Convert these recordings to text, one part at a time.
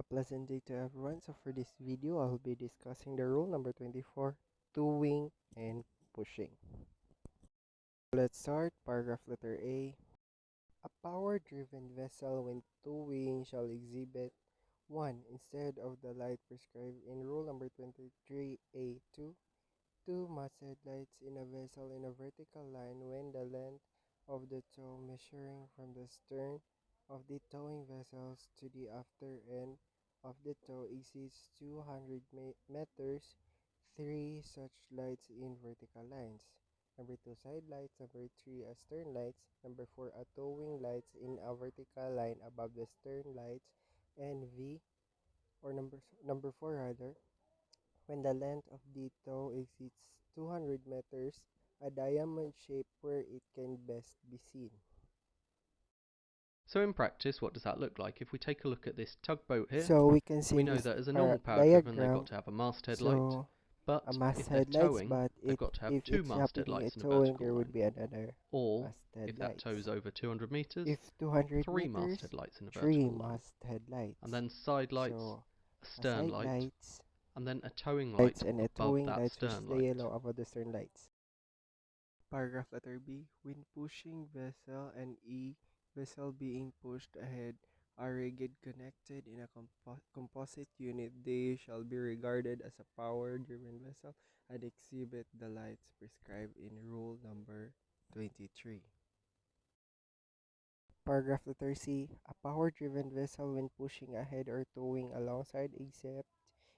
pleasant day to everyone. So for this video, I'll be discussing the rule number 24, towing and pushing. Let's start. Paragraph letter A. A power-driven vessel when towing shall exhibit 1. Instead of the light prescribed in rule number 23A2, two masthead lights in a vessel in a vertical line when the length of the tow measuring from the stern of the towing vessels to the after end of the tow exceeds 200 meters. 3 such lights in vertical lines. Number 2, side lights. Number 3, a stern lights. Number 4, a towing lights in a vertical line above the stern lights. And V, or number 4 rather, when the length of the tow exceeds 200 meters, a diamond shape where it can best be seen. So in practice, what does that look like? If we take a look at this tugboat here, So we can see we in know this that as a normal power driven, they've diagram, got to have a masthead light, so but a if they're masthead lights, towing, but they've got to have if two it's masthead happening a lights in a towing, vertical there would line. be another Or, masthead if that lights. tows over 200 meters, If 200 three meters, masthead lights in a 3 vertical line. masthead lights. And then side lights, So a a stern side light, lights, and then a towing lights light and a above towing that lights, which is stern the light. yellow above the stern lights. Paragraph letter B. When pushing vessel and E vessel being pushed ahead are rigid connected in a composite unit, they shall be regarded as a power-driven vessel and exhibit the lights prescribed in rule number 23. Paragraph letter C. A power-driven vessel when pushing ahead or towing alongside, except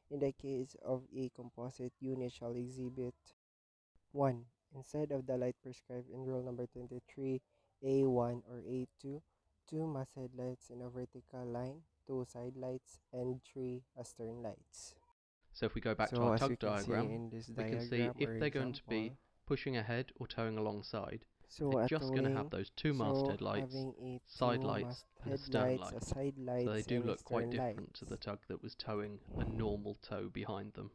in the case of a composite unit, shall exhibit 1. Instead of the light prescribed in rule number 23, A1 or A2, 2 masthead lights in a vertical line, 2 side lights, and 3 astern lights. So if we go back to So our as we tug can see diagram, in this we can see diagram if or they're going to be example, pushing ahead or towing alongside, so they're a just going to have towing, those two so masthead lights, having a side 2 lights, and a masthead stern lights, a light. side So they lights, do and a look quite stern different to lights. the tug that was towing a normal tow behind them.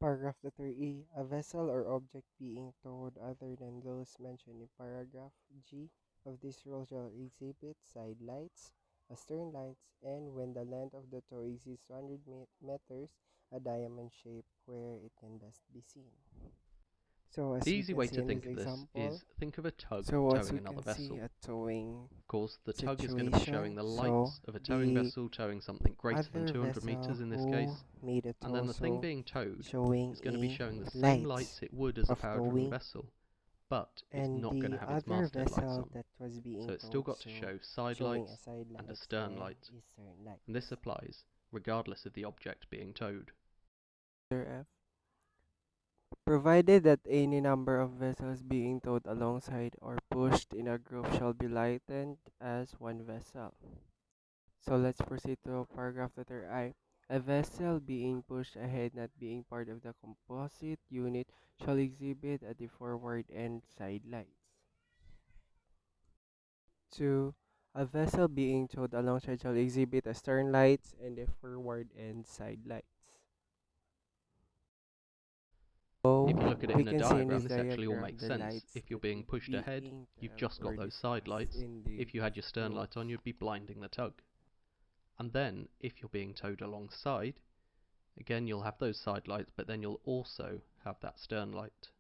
Paragraph letter E. A vessel or object being towed other than those mentioned in paragraph G of this rule shall exhibit side lights, astern lights, and when the length of the tow exceeds 200 meters, a diamond shape where it can best be seen. So as The we easy can way see to in this think of this example, is think of a tug so as towing we another can see vessel. a towing Of course, the tug is going to be showing situation, the so lights of a towing the vessel towing something greater than other 200 vessel meters in this who case, made a and tow, then the thing so being towed showing is going to be a showing the same lights lights it would as a of power-driven towing, vessel, but it's and not going to the have its other masthead lights vessel on. that was being So it's still towed, got to so show side showing a lights side and a lights stern and light, a stern light. and this applies regardless of the object being towed. F. Provided that any number of vessels being towed alongside or pushed in a group shall be lightened as one vessel. So let's proceed to paragraph letter I. A vessel being pushed ahead not being part of the composite unit shall exhibit at the forward and side lights. 2. A vessel being towed alongside shall exhibit a stern lights and the forward and side lights. So If you look at it we in a can see in diagram, this this actually all diagram makes the sense. lights If you're that being would pushed be ahead, you've just got those side lights. in the If you had your stern rules. light on, you'd be blinding the tug. And then, if you're being towed alongside, again you'll have those side lights, but then you'll also have that stern light.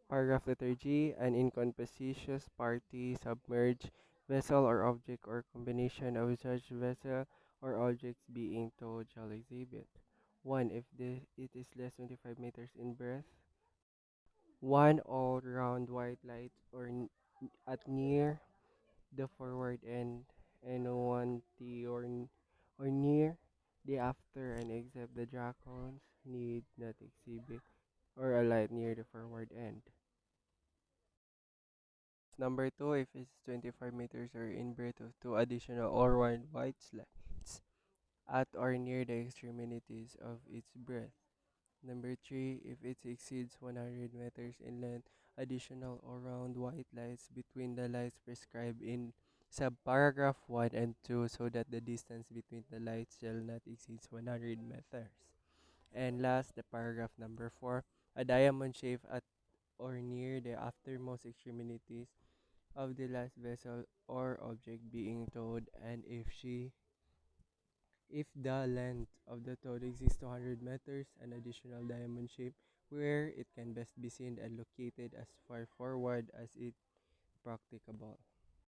Paragraph letter G. An inconspicuous party, submerged vessel or object or combination of such vessel or objects being towed shall exhibit 1. If it is less than 25 meters in breadth, 1 all-round white light or at near the forward end, and 1 T or near the after and except the jackals need not exhibit or a light near the forward end. Number 2, if it's 25 meters or in breadth of 2 additional or 1 white lights at or near the extremities of its breadth. Number 3, if it exceeds 100 meters in length, additional or round white lights between the lights prescribed in subparagraph 1 and 2 so that the distance between the lights shall not exceed 100 meters. And last, the paragraph number 4, a diamond shape at or near the aftermost extremities of the last vessel or object being towed, and if she If the length of the Colregs is 200 meters, an additional diamond shape where it can best be seen and located as far forward as it practicable.